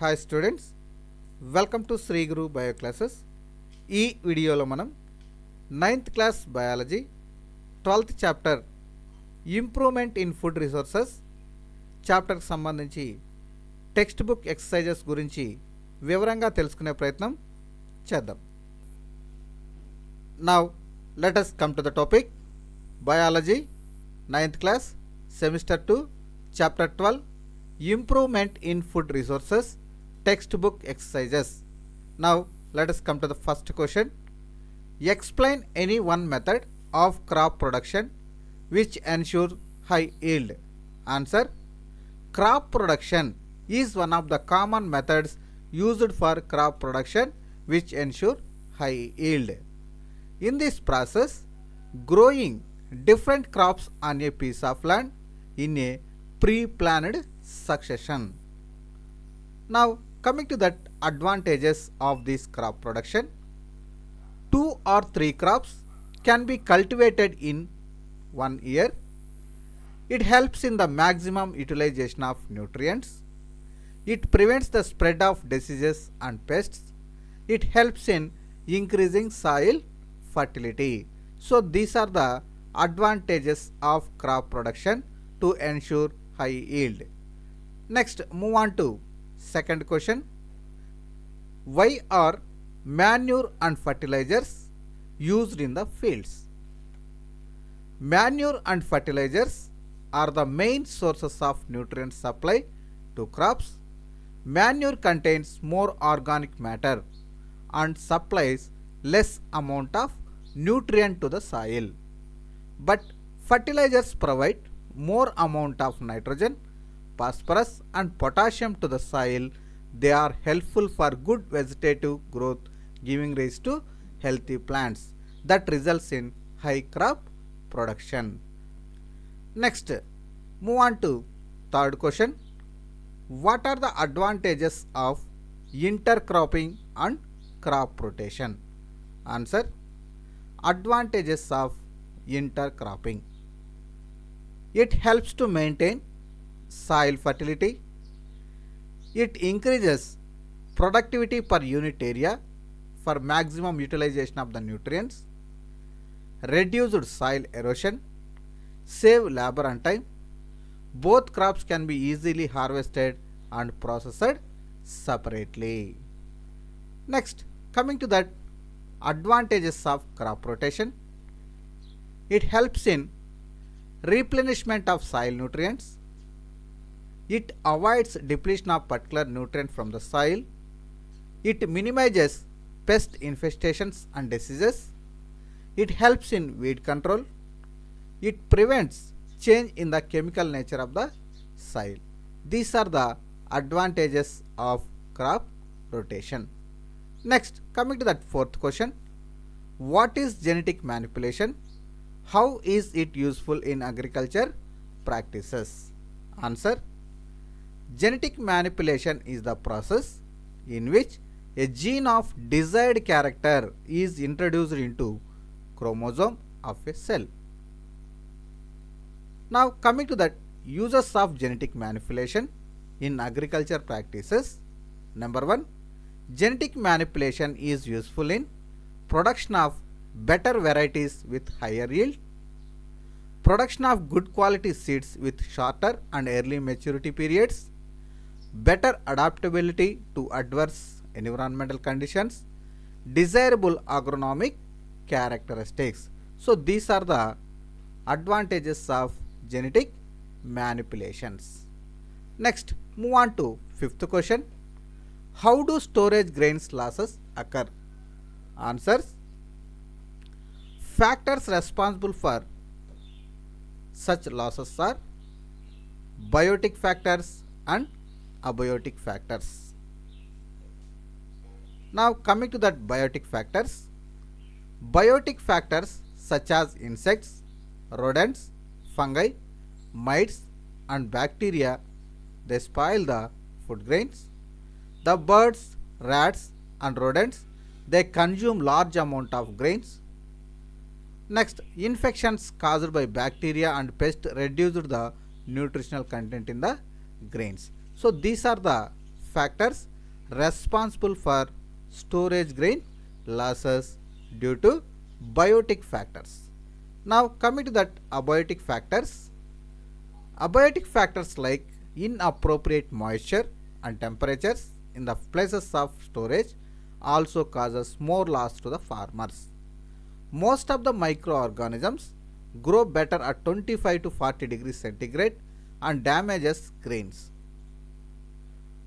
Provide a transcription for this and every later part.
Hi students, welcome to Sri Guru bio classes. ఈ వీడియోలో మనం 9th class biology 12th chapter improvement in food resources చాప్టర్కి సంబంధించి టెక్స్ట్ బుక్ ఎక్సర్సైజెస్ గురించి వివరంగా తెలుసుకునే ప్రయత్నం చేద్దాం. Now let us come to the topic. Biology 9th class semester 2 chapter 12 improvement in food resources textbook exercises. Now let us come to the first question. Explain any one method of crop production which ensure high yield. Answer: crop production is one of the common methods used for crop production which ensure high yield. In this process, growing different crops on a piece of land in a pre-planned succession. Now coming to that advantages of this crop production, 2 or 3 crops can be cultivated in 1 year. It helps in the maximum utilization of nutrients. It prevents the spread of diseases and pests. It helps in increasing soil fertility. So these are the advantages of crop production to ensure high yield. Next, move on to second question. Why are manure and fertilizers used in the fields? Manure and fertilizers are the main sources of nutrient supply to crops. Manure contains more organic matter and supplies less amount of nutrient to the soil. But fertilizers provide more amount of nitrogen, phosphorus and potassium to the soil. They are helpful for good vegetative growth, giving rise to healthy plants that results in high crop production. Next, move on to third question. What are the advantages of intercropping and crop rotation? Answer: advantages of intercropping. It helps to maintain soil fertility. It increases productivity per unit area for maximum utilization of the nutrients. Reduced soil erosion. Save labor and time. Both crops can be easily harvested and processed separately. Next, coming to that advantages of crop rotation. It helps in replenishment of soil nutrients. It avoids depletion of particular nutrient from the soil. It minimizes pest infestations and diseases. It helps in weed control. It prevents change in the chemical nature of the soil. These are the advantages of crop rotation. Next, coming to that fourth question. What is genetic manipulation? How is it useful in agriculture practices? Answer: genetic manipulation is the process in which a gene of desired character is introduced into chromosome of a cell. Now coming to that uses of genetic manipulation in agriculture practices. Number 1, genetic manipulation is useful in production of better varieties with higher yield, production of good quality seeds with shorter and early maturity periods, better adaptability to adverse environmental conditions, desirable agronomic characteristics. So these are the advantages of genetic manipulations. Next, move on to fifth question. How do storage grains losses occur? Answers: factors responsible for such losses are biotic factors and abiotic factors. Now coming to that biotic factors. Biotic factors such as insects, rodents, fungi, mites and bacteria, they spoil the food grains. The birds, rats and rodents, they consume large amount of grains. Next, infections caused by bacteria and pests reduced the nutritional content in the grains. So these are the factors responsible for storage grain losses due to biotic factors. Now coming to that abiotic factors. Abiotic factors like inappropriate moisture and temperatures in the places of storage also causes more loss to the farmers. Most of the microorganisms grow better at 25 to 40 degrees centigrade and damages grains.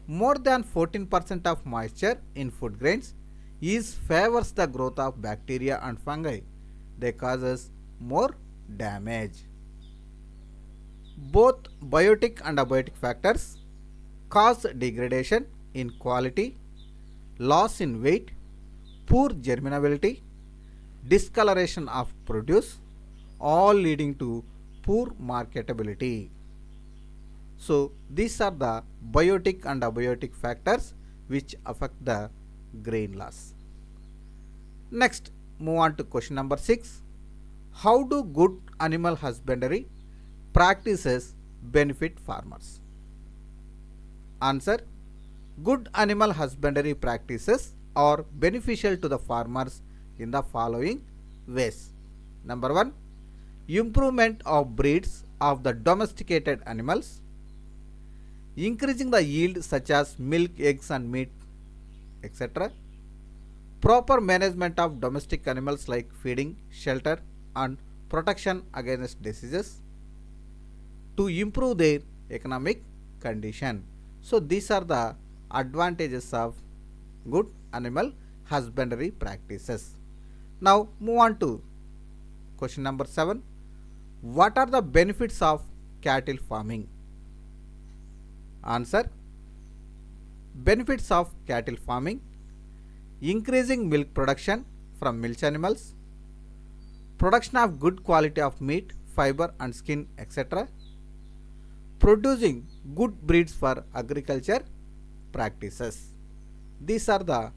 More than 14% of moisture in food grains is favors the growth of bacteria and fungi. They causes more damage. Both biotic and abiotic factors cause degradation in quality, loss in weight, poor germinability, discoloration of produce, all leading to poor marketability. So these are the biotic and abiotic factors which affect the grain loss. Next, move on to question number 6. How do good animal husbandry practices benefit farmers? Answer. Good animal husbandry practices are beneficial to the farmers in the following ways. Number 1. Improvement of breeds of the domesticated animals, increasing the yield such as milk, eggs and meat, etc. Proper management of domestic animals like feeding, shelter and protection against diseases to improve their economic condition. So these are the advantages of good animal husbandry practices. Now move on to question number 7. What are the benefits of cattle farming? Answer. Benefits of cattle farming: increasing milk production from milch animals, production of good quality of meat, fiber and skin, etc. Producing good breeds for agriculture practices. These are the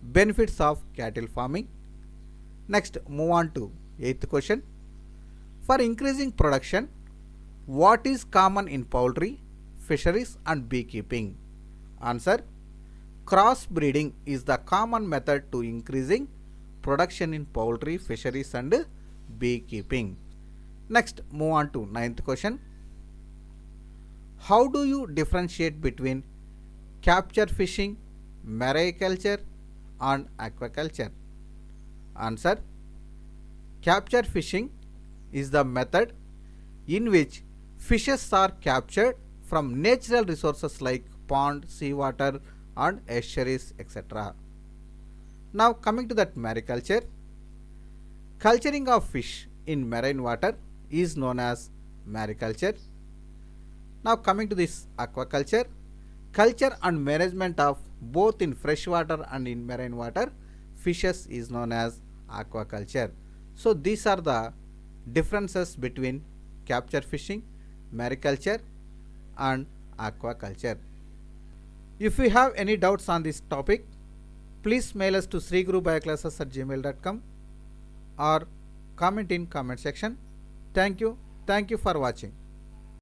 benefits of cattle farming. Next, move on to 8th question. For increasing production, what is common in poultry, fisheries and beekeeping? Answer. Cross breeding is the common method to increasing production in poultry, fisheries and beekeeping. Next, move on to 9th question. How do you differentiate between capture fishing, mariculture and aquaculture? Answer. Capture fishing is the method in which fishes are captured from natural resources like pond, seawater and estuaries, etc. Now coming to that mariculture. Culturing of fish in marine water is known as mariculture. Now coming to this aquaculture. Culture and management of both in freshwater and in marine water fishes is known as aquaculture. So these are the differences between capture fishing, mariculture and aquaculture. If you have any doubts on this topic, please mail us to sreegurubioclasses@gmail.com or comment in comment section. Thank you for watching.